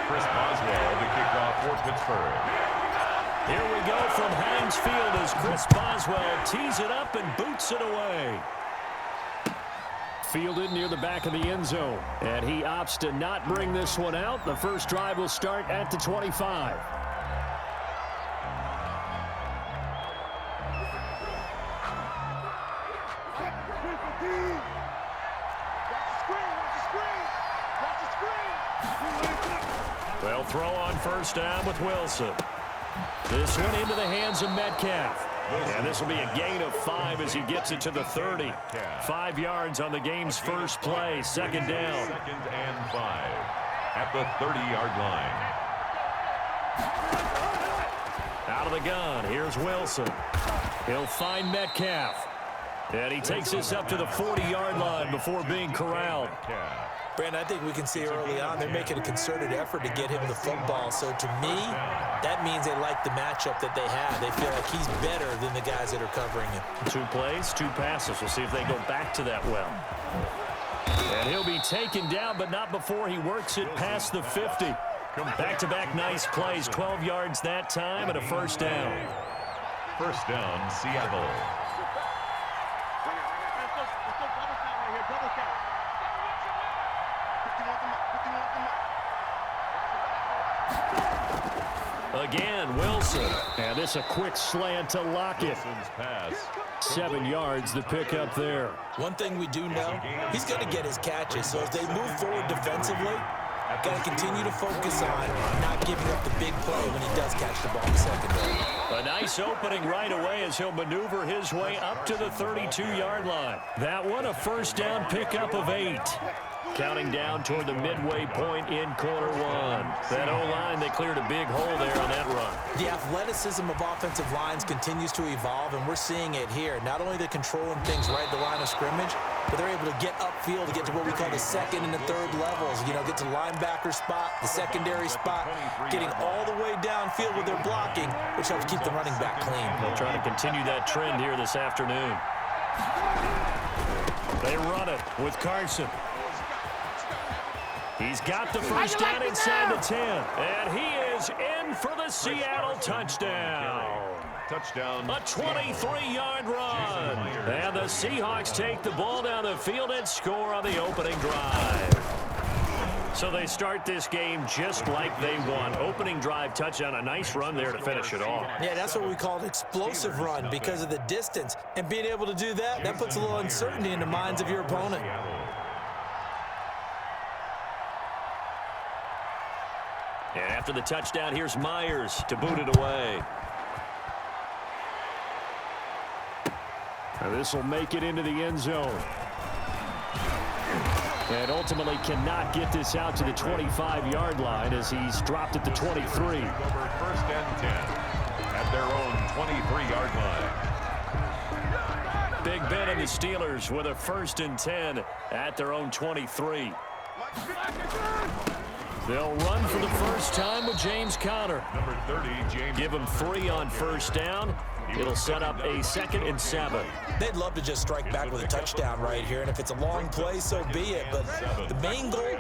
Chris Boswell to kick off for Pittsburgh. Here we go from Heinz Field as Chris Boswell tees it up and boots it away. Fielded near the back of the end zone. And he opts to not bring this one out. The first drive will start at the 25. They'll throw on first down with Wilson. This one into the hands of Metcalf. And this will be a gain of 5 as he gets it to the 30. 5 yards on the game's first play. Second down. Second and 5 at the 30-yard line. Out of the gun. Here's Wilson. He'll find Metcalf. And he takes this up to the 40-yard line before being corralled. Brandon, I think we can see early on they're making a concerted effort to get him the football. So to me, that means they like the matchup that they have. They feel like he's better than the guys that are covering him. 2 plays, 2 passes. We'll see if they go back to that well. And he'll be taken down, but not before he works it past the 50. Back-to-back nice plays, 12 yards that time and a first down. First down, Seattle. Again, Wilson. And this a quick slant to Lockett. 7 yards the pick up there. One thing we do know, he's going to get his catches. So as they move forward defensively, got to continue to focus on not giving up the big play when he does catch the ball in the secondary. A nice opening right away as he'll maneuver his way up to the 32-yard line. That one a first down pickup of 8. Counting down toward the midway point in quarter 1. That O-line, they cleared a big hole there on that run. The athleticism of offensive lines continues to evolve, and we're seeing it here. Not only they're controlling things right at the line of scrimmage, but they're able to get upfield to get to what we call the second and the third levels. You know, get to linebacker spot, the secondary spot, getting all the way downfield with their blocking, which helps keep the running back clean. They'll try to continue that trend here this afternoon. They run it with Carson. He's got the first down inside the 10. And he is in for the Seattle touchdown. Touchdown. A 23-yard run. And the Seahawks take the ball down the field and score on the opening drive. So they start this game just like they won. Opening drive touchdown, a nice run there to finish it off. Yeah, that's what we call an explosive run because of the distance. And being able to do that, that puts a little uncertainty in the minds of your opponent. And after the touchdown, here's Myers to boot it away. And this will make it into the end zone. And ultimately cannot get this out to the 25-yard line as he's dropped at the 23. First and 10 at their own 23-yard line. Big Ben and the Steelers with a first and 10 at their own 23. They'll run for the first time with James Conner. Number 30, James. Give him 3 on first down. It'll set up a 2nd and 7. They'd love to just strike back with a touchdown right here, and if it's a long play, so be it. But the main goal,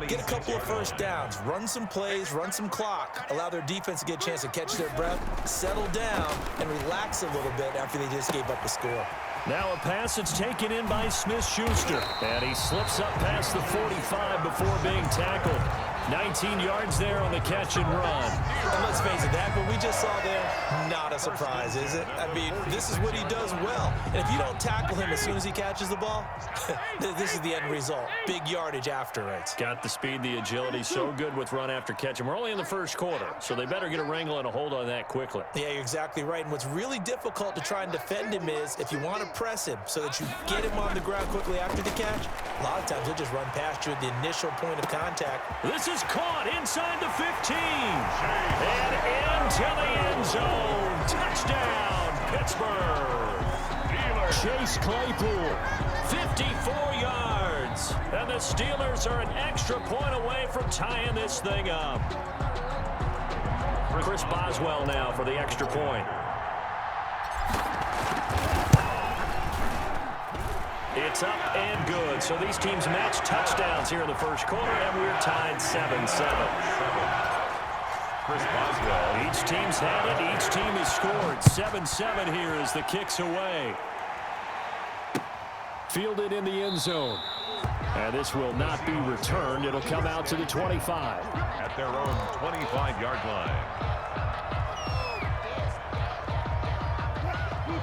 get a couple of first downs, run some plays, run some clock, allow their defense to get a chance to catch their breath, settle down, and relax a little bit after they just gave up the score. Now a pass that's taken in by Smith-Schuster. And he slips up past the 45 before being tackled. 19 yards there on the catch and run. And let's face it, that what we just saw there, not a surprise, is it? I mean, this is what he does well. And if you don't tackle him as soon as he catches the ball, this is the end result. Big yardage after it. Got the speed, the agility, so good with run after catch. And we're only in the first quarter, so they better get a wrangle and a hold on that quickly. Yeah, you're exactly right. And what's really difficult to try and defend him is if you want to press him so that you get him on the ground quickly after the catch, a lot of times he'll just run past you at the initial point of contact. This is caught inside the 15 and into the end zone. Touchdown, Pittsburgh. Chase Claypool, 54 yards, and the Steelers are an extra point away from tying this thing up. Chris Boswell now for the extra point. it's up and good. So these teams match touchdowns here in the first quarter, and we're tied 7-7. Chris Boswell. Each team's had it. Each team has scored. 7-7 here as the kick's away. Fielded in the end zone. And this will not be returned. It'll come out to the 25. At their own 25-yard line.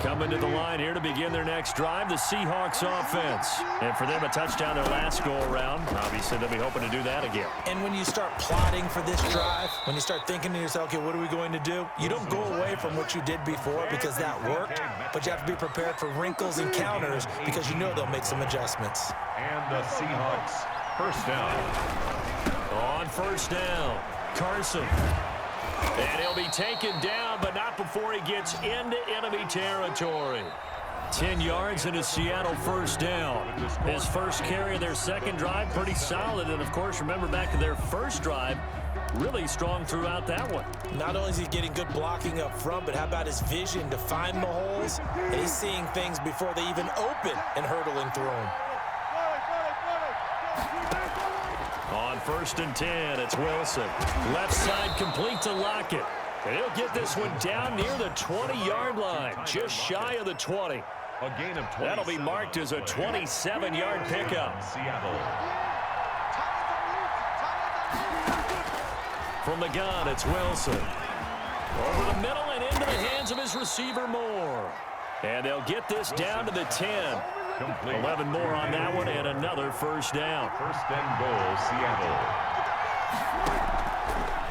Coming to the line here to begin their next drive, the Seahawks offense. And for them, a touchdown their last go-around. Obviously, they'll be hoping to do that again. And when you start plotting for this drive, when you start thinking to yourself, okay, what are we going to do? You don't go away from what you did before because that worked, but you have to be prepared for wrinkles and counters because you know they'll make some adjustments. And the Seahawks first down. On first down, Carson. And he'll be taken down, but not before he gets into enemy territory. 10 yards and a Seattle first down. His first carry of their second drive, pretty solid. And, of course, remember back to their first drive, really strong throughout that one. Not only is he getting good blocking up front, but how about his vision to find the holes? And he's seeing things before they even open and hurdling through them. On first and 10, it's Wilson. Left side complete to Lockett. And he'll get this one down near the 20-yard line, just shy of the 20. A gain of 20. That'll be marked as a 27-yard pickup. Seattle. From the gun, it's Wilson. Over the middle and into the hands of his receiver, Moore. And they'll get this down to the 10. Complete. 11 more on that one and another first down. First and goal, Seattle.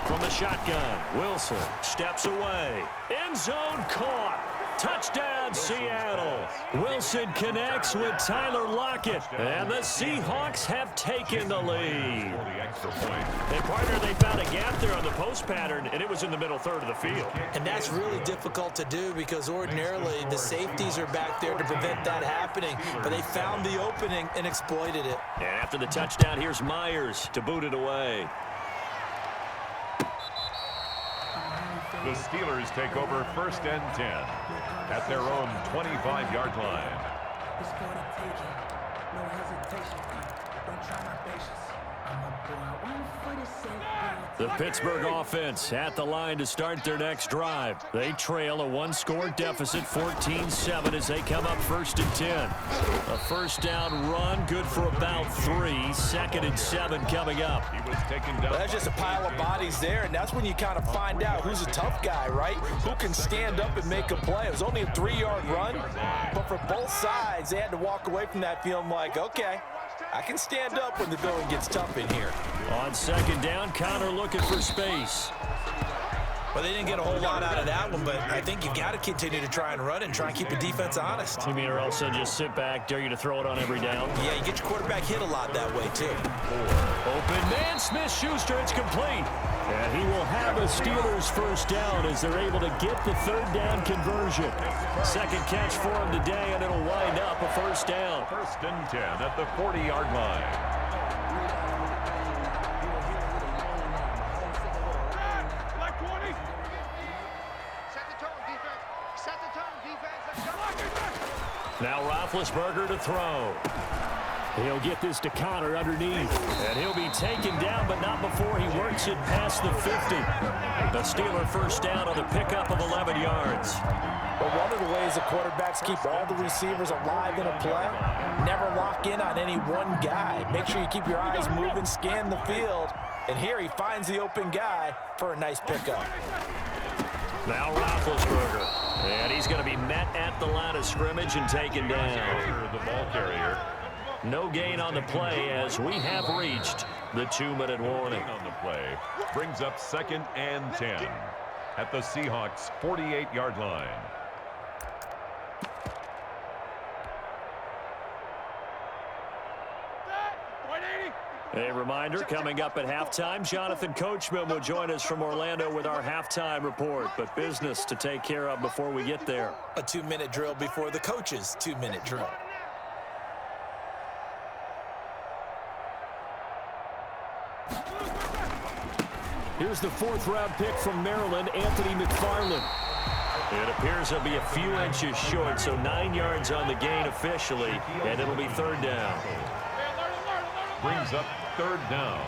From the shotgun, Wilson steps away. End zone caught. Touchdown, Seattle. Wilson connects with Tyler Lockett. And the Seahawks have taken the lead. For the extra point. And, partner, they found a gap there on the post pattern, and it was in the middle third of the field. And that's really difficult to do because ordinarily the safeties are back there to prevent that happening. But they found the opening and exploited it. And after the touchdown, here's Myers to boot it away. The Steelers take over first and 10 at their own 25-yard line. It's gonna take it. No hesitation. Don't try my patience. I'm a boy. One for the sake. The Pittsburgh offense at the line to start their next drive. They trail a one-score deficit, 14-7, as they come up first and 10. A first down run, good for about 3. Second and 7 coming up. He was taken down. Well, that's just a pile of bodies there, and that's when you kind of find out who's a tough guy, right? Who can stand up and make a play. It was only a 3-yard run, but for both sides, they had to walk away from that feeling like, okay, I can stand up when the going gets tough in here. On second down, Connor looking for space. Well, they didn't get a whole lot out of that one, but I think you've got to continue to try and run and try and keep the defense honest. You mean or else they'll just sit back, dare you to throw it on every down? Yeah, you get your quarterback hit a lot that way, too. Open man, Smith-Schuster, it's complete. And he will have a Steelers first down as they're able to get the third down conversion. Second catch for him today, and it'll wind up a first down. First and 10 at the 40-yard line. Now Roethlisberger to throw. He'll get this to Connor underneath. And he'll be taken down, but not before he works it past the 50. The Steeler first down on the pickup of 11 yards. But one of the ways the quarterbacks keep all the receivers alive in a play, never lock in on any one guy. Make sure you keep your eyes moving, scan the field. And here he finds the open guy for a nice pickup. Now Roethlisberger. And he's going to be met at the line of scrimmage and taken down. The ball carrier. No gain on the play as we have reached the 2-minute warning. On the play brings up second and 10 at the Seahawks 48-yard line. A reminder, coming up at halftime, Jonathan Coachman will join us from Orlando with our halftime report, but business to take care of before we get there. A 2-minute drill before the coach's 2-minute drill. Here's the 4th-round pick from Maryland, Anthony McFarland. It appears he'll be a few inches short, so 9 yards on the gain officially, and it'll be third down. Brings up third down.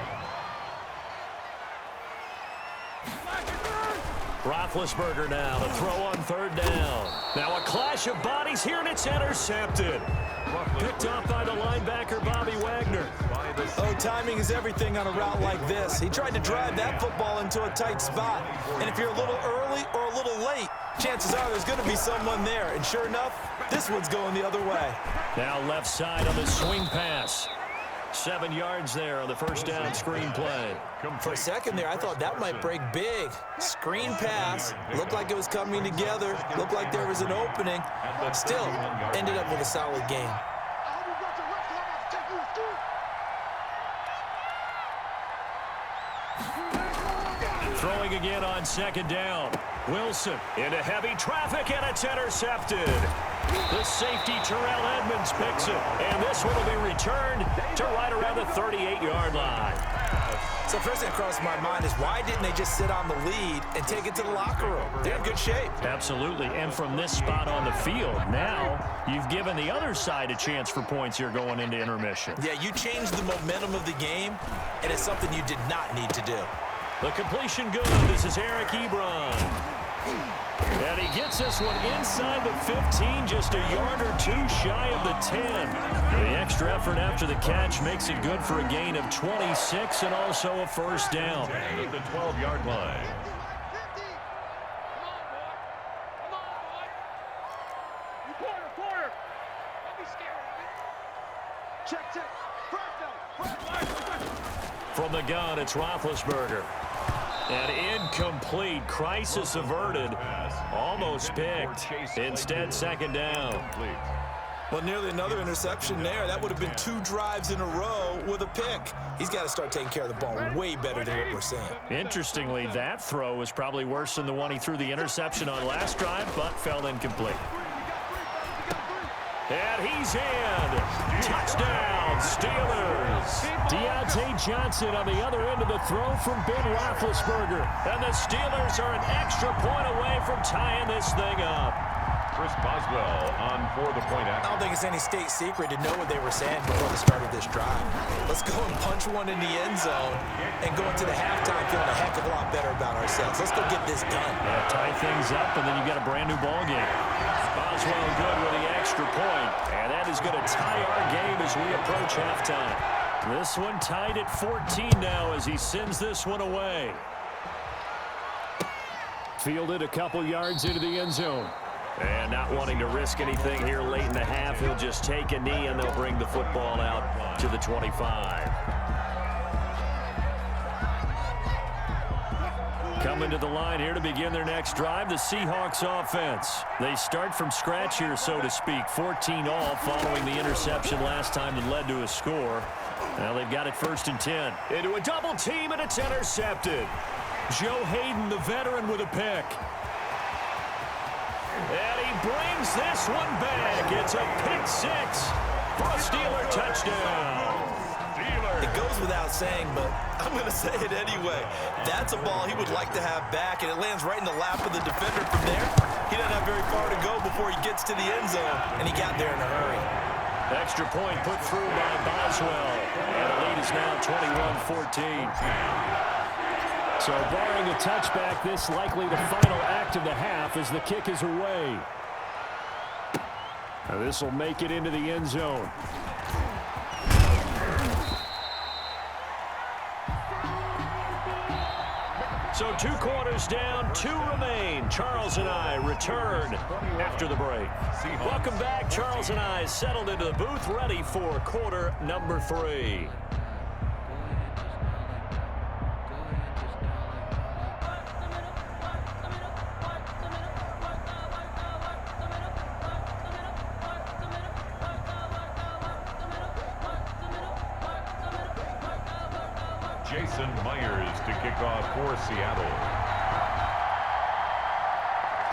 Roethlisberger now to throw on third down. Now a clash of bodies here, and it's intercepted. Picked off by the linebacker, Bobby Wagner. Oh, timing is everything on a route like this. He tried to drive that football into a tight spot. And if you're a little early or a little late, chances are there's going to be someone there. And sure enough, this one's going the other way. Now left side on the swing pass. 7 yards there on the first down screen play. For a second there, I thought that might break big. Screen pass. Looked like it was coming together. Looked like there was an opening. Still, ended up with a solid game. Throwing again on second down. Wilson into heavy traffic, and it's intercepted. The safety, Terrell Edmonds, picks it. And this one will be returned to right around the 38-yard line. So first thing that crossed my mind is why didn't they just sit on the lead and take it to the locker room? They're in good shape. Absolutely. And from this spot on the field, now you've given the other side a chance for points here going into intermission. Yeah, you changed the momentum of the game, and it's something you did not need to do. The completion good. This is Eric Ebron. And he gets this one inside the 15, just a yard or two shy of the 10. The extra effort after the catch makes it good for a gain of 26 and also a first down. At the 12-yard line. From the gun, it's Roethlisberger. And incomplete. Crisis averted. Almost picked. Instead, second down. Well, nearly another interception there. That would have been 2 drives in a row with a pick. He's got to start taking care of the ball way better than what we're seeing. Interestingly, that throw was probably worse than the one he threw the interception on last drive, but fell incomplete. And he's in. Touchdown, Steelers. Deontay Johnson on the other end of the throw from Ben Roethlisberger. And the Steelers are an extra point away from tying this thing up. Chris Boswell on for the point after. I don't think it's any state secret to know what they were saying before the start of this drive. Let's go and punch one in the end zone and go into the halftime feeling a heck of a lot better about ourselves. Let's go get this done. Yeah, tie things up, and then you've got a brand-new ball game. Boswell good with the extra point, and that is going to tie our game as we approach halftime. This one tied at 14 now as he sends this one away. Fielded a couple yards into the end zone. And not wanting to risk anything here late in the half, he'll just take a knee, and they'll bring the football out to the 25. Coming to the line here to begin their next drive, the Seahawks offense. They start from scratch here, so to speak. 14-all following the interception last time that led to a score. Now they've got it 1st and 10. Into a double team, and it's intercepted. Joe Hayden, the veteran, with a pick. And he brings this one back. It's a pick 6 for a Steeler touchdown. It goes without saying, but I'm going to say it anyway. That's a ball he would like to have back, and it lands right in the lap of the defender from there. He doesn't have very far to go before he gets to the end zone, and he got there in a hurry. Extra point put through by Boswell. And the lead is now 21-14. So barring a touchback, this likely the final act of the half as the kick is away. Now this will make it into the end zone. So 2 quarters down, 2 remain. Charles and I return after the break. Welcome back. Charles and I settled into the booth, ready for quarter number 3. Jason Myers to kick off for Seattle.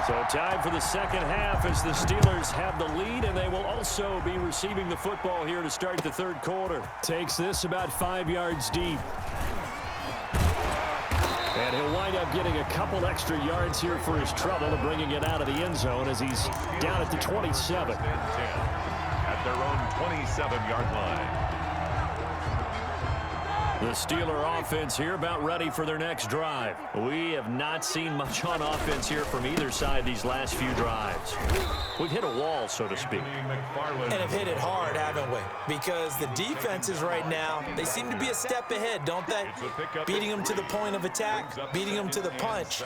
So time for the second half as the Steelers have the lead, and they will also be receiving the football here to start the third quarter. Takes this about 5 yards deep. And he'll wind up getting a couple extra yards here for his trouble and bringing it out of the end zone as he's down at the 27. At their own 27-yard line. The Steeler offense here about ready for their next drive. We have not seen much on offense here from either side these last few drives. We've hit a wall, so to speak. And have hit it hard, haven't we? Because the defenses right now, they seem to be a step ahead, don't they? Beating them to the point of attack, beating them to the punch.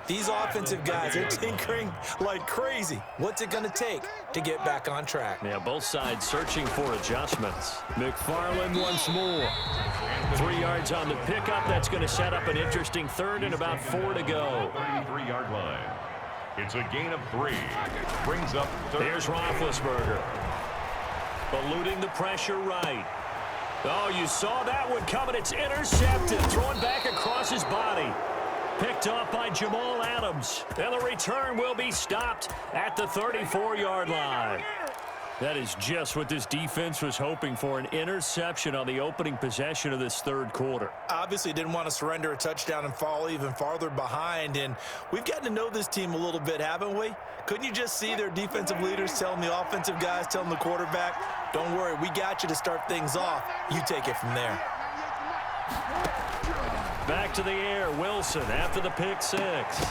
These offensive guys are tinkering like crazy. What's it going to take to get back on track? Yeah, both sides searching for adjustments. McFarland once more. 3 yards on the pickup. That's going to set up an interesting third and about 4 to go. 33-yard line. It's a gain of 3. Brings up third. There's Roethlisberger. Eluding the pressure right. Oh, you saw that one coming. It's intercepted. Thrown back across his body. Picked off by Jamal Adams. And the return will be stopped at the 34-yard line. That is just what this defense was hoping for, an interception on the opening possession of this third quarter. Obviously didn't want to surrender a touchdown and fall even farther behind, and we've gotten to know this team a little bit, haven't we? Couldn't you just see their defensive leaders telling the offensive guys, telling the quarterback, don't worry, we got you to start things off. You take it from there. Back to the air, Wilson after the pick six.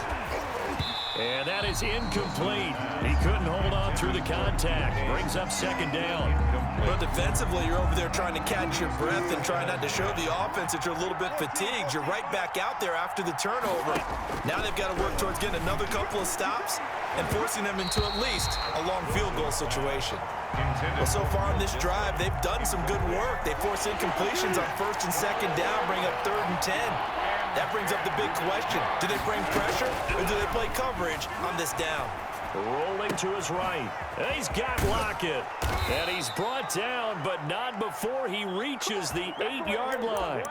And that is incomplete. He couldn't hold on through the contact. Brings up second down. But defensively, you're over there trying to catch your breath and try not to show the offense that you're a little bit fatigued. You're right back out there after the turnover. Now they've got to work towards getting another couple of stops and forcing them into at least a long field goal situation. Well, so far in this drive, they've done some good work. They force incompletions on first and second down, bring up 3rd and 10. That brings up the big question. Do they bring pressure or do they play coverage on this down? Rolling to his right. He's got Lockett. And he's brought down, but not before he reaches the 8-yard line.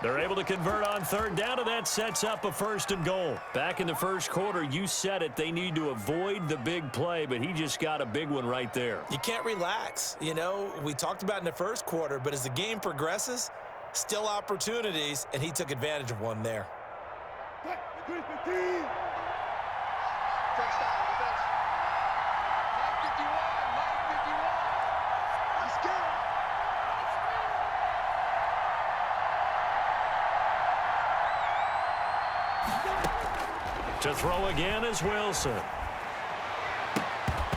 They're able to convert on third down, and that sets up a 1st and goal. Back in the first quarter, you said it, they need to avoid the big play, but he just got a big one right there. You can't relax. You know, we talked about in the first quarter, but as the game progresses, still opportunities, and he took advantage of one there. To throw again is Wilson.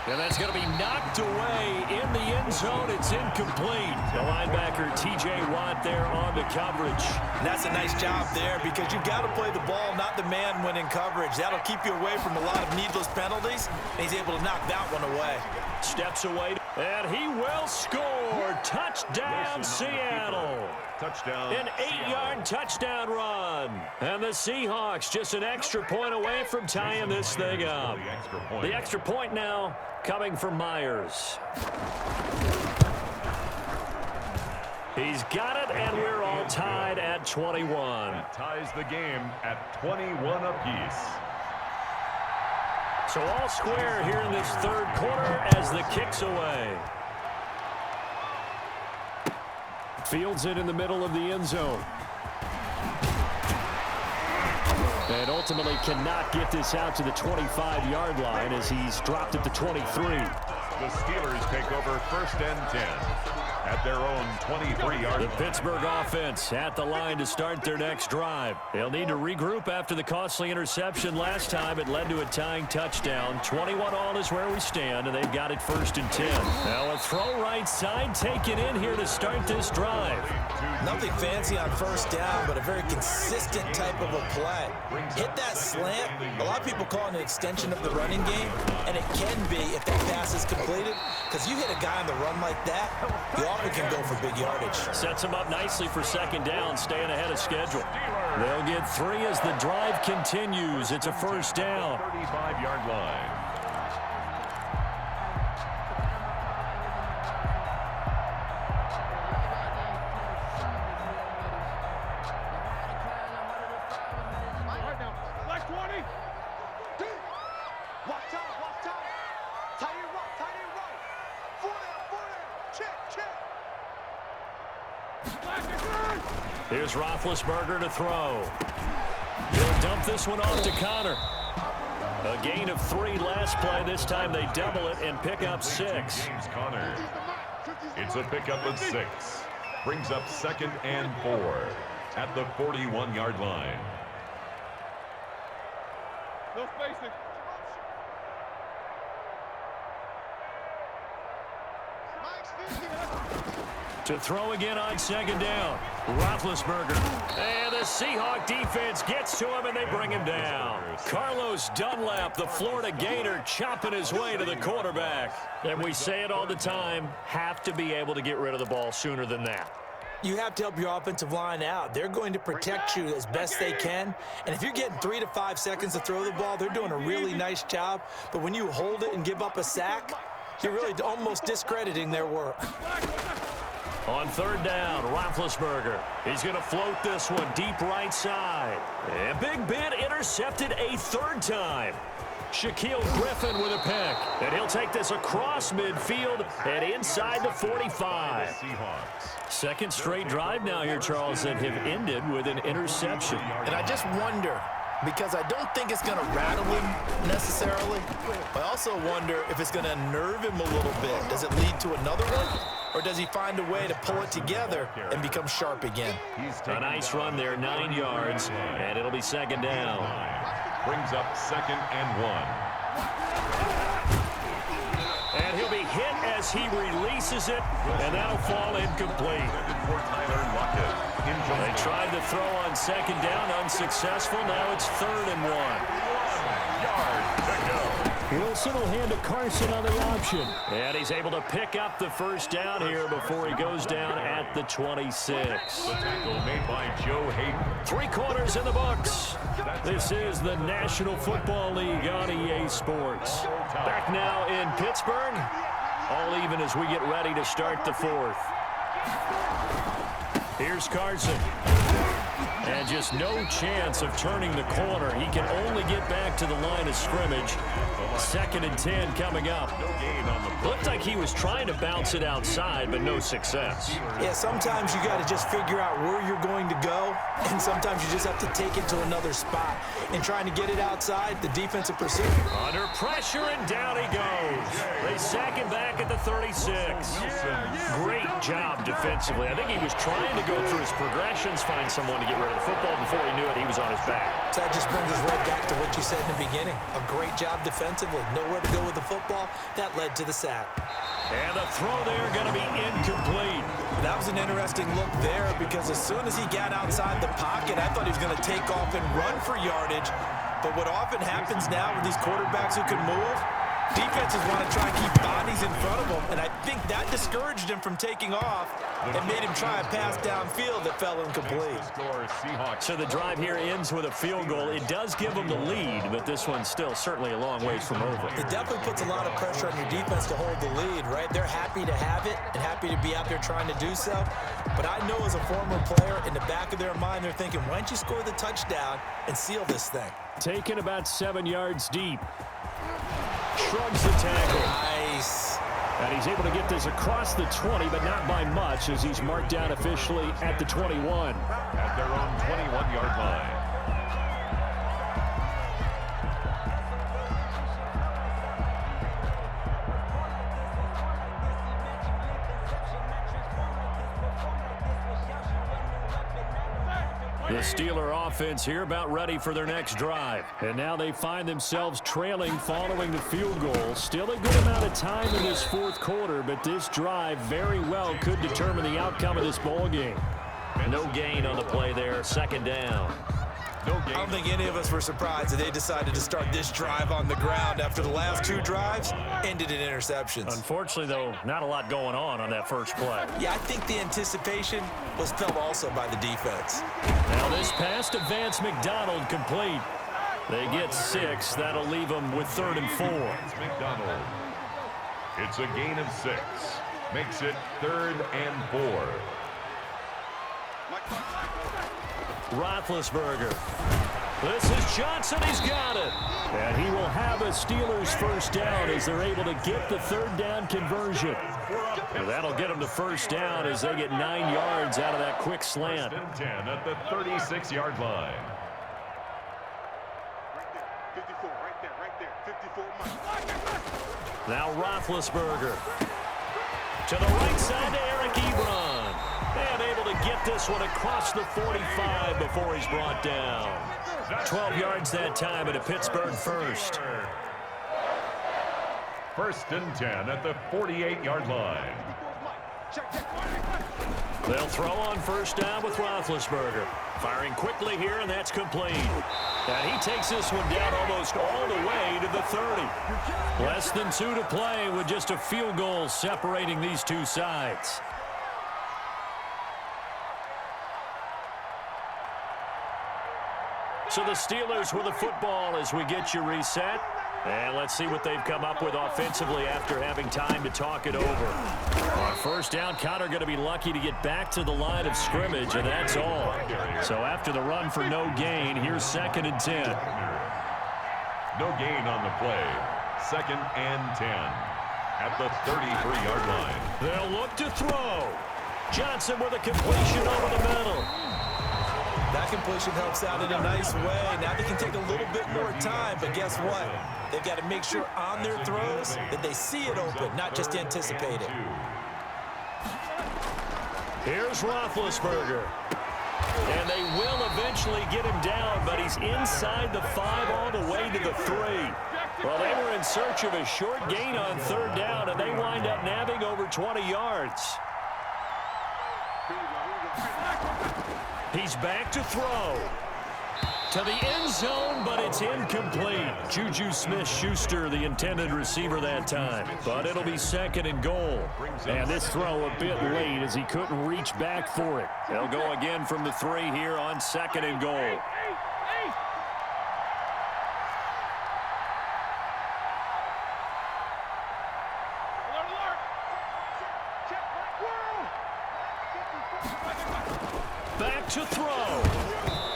And that's going to be knocked away in the end zone. It's incomplete. The linebacker, T.J. Watt, there on the coverage. And that's a nice job there because you've got to play the ball, not the man when in coverage. That'll keep you away from a lot of needless penalties. And he's able to knock that one away. Steps away, and he will score. Touchdown, Seattle. Touchdown. An 8-yard touchdown run. And the Seahawks just an extra point away from tying this thing up. The extra point now coming from Myers. He's got it, and we're all tied at 21. That ties the game at 21 apiece. So all square here in this third quarter as the kick's away. Fields it in the middle of the end zone. And ultimately cannot get this out to the 25-yard line as he's dropped at the 23. The Steelers take over 1st and 10 at their own 23-yard line. The Pittsburgh offense at the line to start their next drive. They'll need to regroup after the costly interception last time. It led to a tying touchdown. 21 all is where we stand, and they've got it 1st and 10. Now a throw right side taken in here to start this drive. Nothing fancy on 1st down, but a very consistent type of a play. Hit that slant. A lot of people call it an extension of the running game, and it can be if that pass is completed, because you hit a guy on the run like that, you often can go for big yardage. Sets him up nicely for 2nd down, staying ahead of schedule. They'll get 3 as the drive continues. It's a 1st down. 35-yard line. Here's Roethlisberger to throw. They'll dump this one off to Connor. A gain of 3 last play. This time they double it and pick up 6. James Conner. It's a pickup of 6. Brings up 2nd and 4 at the 41-yard line. No spacing. To throw again on 2nd down. Roethlisberger. And the Seahawk defense gets to him, and they bring him down. Carlos Dunlap, the Florida Gator, chopping his way to the quarterback. And we say it all the time, have to be able to get rid of the ball sooner than that. You have to help your offensive line out. They're going to protect you as best they can. And if you're getting 3 to 5 seconds to throw the ball, they're doing a really nice job. But when you hold it and give up a sack, you're really almost discrediting their work. On 3rd down, Roethlisberger. He's going to float this one deep right side. And Big Ben intercepted a 3rd time. Shaquille Griffin with a pick. And he'll take this across midfield and inside the 45. Second straight drive now here, Charles, that have ended with an interception. And I just wonder, because I don't think it's going to rattle him necessarily. I also wonder if it's going to unnerve him a little bit. Does it lead to another one? Or does he find a way to pull it together and become sharp again? A nice run there, 9 yards, and it'll be 2nd down. Brings up 2nd and 1. And he'll be hit as he releases it, and that'll fall incomplete. They tried to throw on 2nd down, unsuccessful. Now it's 3rd and 1. 1 yard to go. Wilson will hand to Carson on the option. And he's able to pick up the 1st down here before he goes down at the 26. The tackle made by Joe Hayden. 3 quarters in the books. This is the National Football League on EA Sports. Back now in Pittsburgh. All even as we get ready to start the 4th. Here's Carson. And just no chance of turning the corner. He can only get back to the line of scrimmage. 2nd and 10 coming up. Looked like he was trying to bounce it outside, but no success. Yeah, sometimes you got to just figure out where you're going to go, and sometimes you just have to take it to another spot. And trying to get it outside, the defensive pursuit. Under pressure, and down he goes. They sack him back at the 36. Great job defensively. I think he was trying to go through his progressions, find someone to get rid of the football. Before he knew it, he was on his back. So that just brings us right back to what you said in the beginning. A great job defensively. Nowhere to go with the football. That led to the sack. And the throw there going to be incomplete. That was an interesting look there because as soon as he got outside the pocket, I thought he was going to take off and run for yardage. But what often happens now with these quarterbacks who can move, defenses want to try and keep bodies in front of them, and I think that discouraged him from taking off and made him try a pass downfield that fell incomplete. So the drive here ends with a field goal. It does give them the lead, but this one's still certainly a long ways from over. It definitely puts a lot of pressure on your defense to hold the lead, right? They're happy to have it and happy to be out there trying to do so. But I know as a former player, in the back of their mind, they're thinking, why don't you score the touchdown and seal this thing? Taken about 7 yards deep. Shrugs the tackle. Nice. And he's able to get this across the 20, but not by much as he's marked down officially at the 21. At their own 21-yard line. The Steeler offense here about ready for their next drive. And now they find themselves trailing following the field goal. Still a good amount of time in this 4th quarter, but this drive very well could determine the outcome of this ball game. No gain on the play there, 2nd down. I don't think any of us were surprised that they decided to start this drive on the ground after the last 2 drives ended in interceptions. Unfortunately, though, not a lot going on that first play. Yeah, I think the anticipation was felt also by the defense. Now this pass to Vance McDonald complete. They get 6. That'll leave them with 3rd and 4. McDonald. It's a gain of 6. Makes it 3rd and 4. Roethlisberger. This is Johnson. He's got it. And he will have a Steelers 1st down as they're able to get the 3rd down conversion. Well, that'll get them the 1st down as they get 9 yards out of that quick slant. 1st and 10 at the 36-yard line. 54, right there. 54 Mike. Now Roethlisberger. To the right side to Eric Ebron. And able to get this one across the 45 before he's brought down. 12 yards that time at a Pittsburgh first. 1st and 10 at the 48-yard line. They'll throw on 1st down with Roethlisberger. Firing quickly here, and that's complete. And he takes this one down almost all the way to the 30. Less than 2 to play with just a field goal separating these two sides. So the Steelers with the football as we get you reset. And let's see what they've come up with offensively after having time to talk it over. On 1st down, Connor going to be lucky to get back to the line of scrimmage, and that's all. So after the run for no gain, here's 2nd and 10. No gain on the play. 2nd and 10 at the 33-yard line. They'll look to throw. Johnson with a completion over the middle. That completion helps out in a nice way. Now they can take a little bit more time, but guess what? They've got to make sure on their throws that they see it open, not just anticipate it. Here's Roethlisberger. And they will eventually get him down, but he's inside the 5 all the way to the 3. Well, they were in search of a short gain on 3rd down, and they wind up nabbing over 20 yards. He's back to throw. To the end zone, but it's incomplete. Juju Smith-Schuster, the intended receiver that time. But it'll be 2nd and goal. And this throw a bit late as he couldn't reach back for it. They'll go again from the 3 here on 2nd and goal. Back to throw.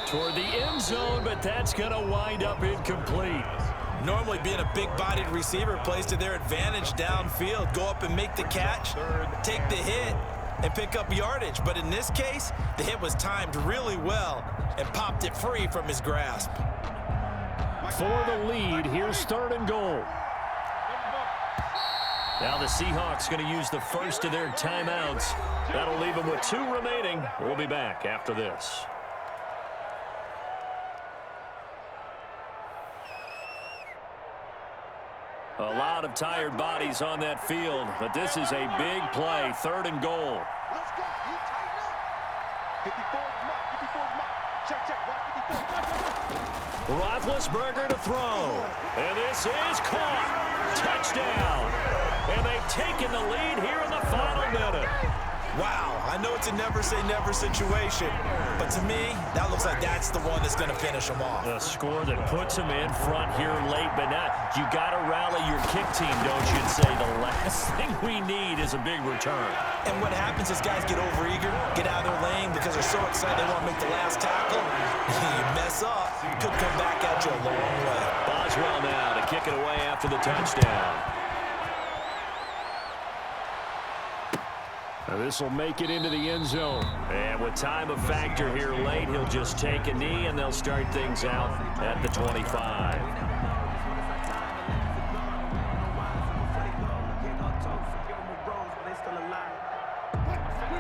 Toward the end zone, but that's going to wind up incomplete. Normally being a big-bodied receiver plays to their advantage downfield. Go up and make the catch, take the hit, and pick up yardage. But in this case, the hit was timed really well and popped it free from his grasp. For the lead, here's 3rd and goal. Now the Seahawks going to use the first of their timeouts. That'll leave them with 2 remaining. We'll be back after this. A lot of tired bodies on that field, but this is a big play. 3rd and goal. Let's go. You tighten up. 54 Mike. 54 Mike. Check. Roethlisberger to throw. And this is caught. Touchdown. And they've taken the lead here in the final minute. Wow, I know it's a never-say-never situation, but to me, that looks like that's the one that's going to finish them off. A score that puts them in front here late, but now you got to rally your kick team, don't you, and say the last thing we need is a big return. And what happens is guys get overeager, get out of their lane because they're so excited they want to make the last tackle. You mess up, could come back at you a long way. Boswell now to kick it away after the touchdown. This will make it into the end zone. And with time a factor here late, he'll just take a knee, and they'll start things out at the 25.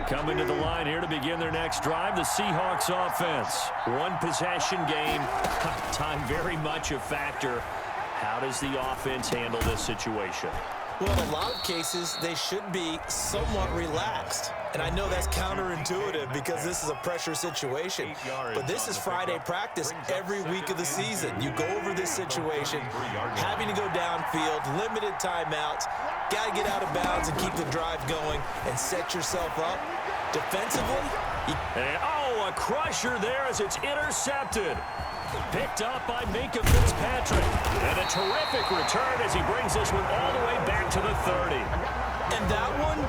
Coming to the line here to begin their next drive, the Seahawks offense. 1 possession game. Time very much a factor. How does the offense handle this situation? Well, in a lot of cases, they should be somewhat relaxed. And I know that's counterintuitive because this is a pressure situation. But this is Friday practice every week of the season. You go over this situation, having to go downfield, limited timeouts, got to get out of bounds and keep the drive going and set yourself up. Defensively, a crusher there as it's intercepted. Picked up by Minka Fitzpatrick. And a terrific return as he brings this one all the way back to the 30. And that one,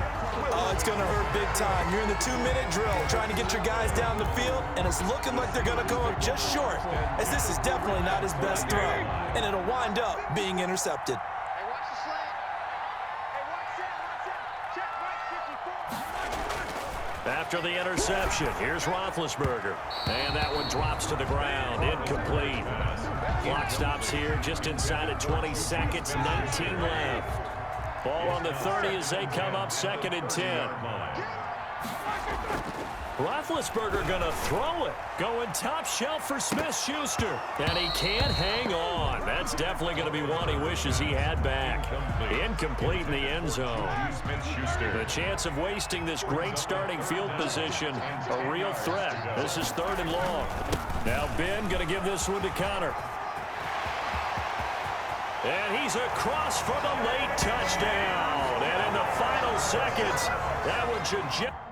it's going to hurt big time. You're in the 2-minute drill trying to get your guys down the field, and it's looking like they're going to go up just short, as this is definitely not his best throw, and it'll wind up being intercepted. Hey, watch the slant. Hey, watch that. Check right 54. after the interception. Here's Roethlisberger. And that one drops to the ground. Incomplete. Clock stops here just inside of 20 seconds. 19 left. Ball on the 30 as they come up 2nd and 10. Roethlisberger going to throw it. Going top shelf for Smith-Schuster. And he can't hang on. That's definitely going to be one he wishes he had back. Incomplete in the end zone. The chance of wasting this great starting field position, a real threat. This is 3rd and long. Now Ben going to give this one to Connor. And he's across for the late touchdown. And in the final seconds, that one should just...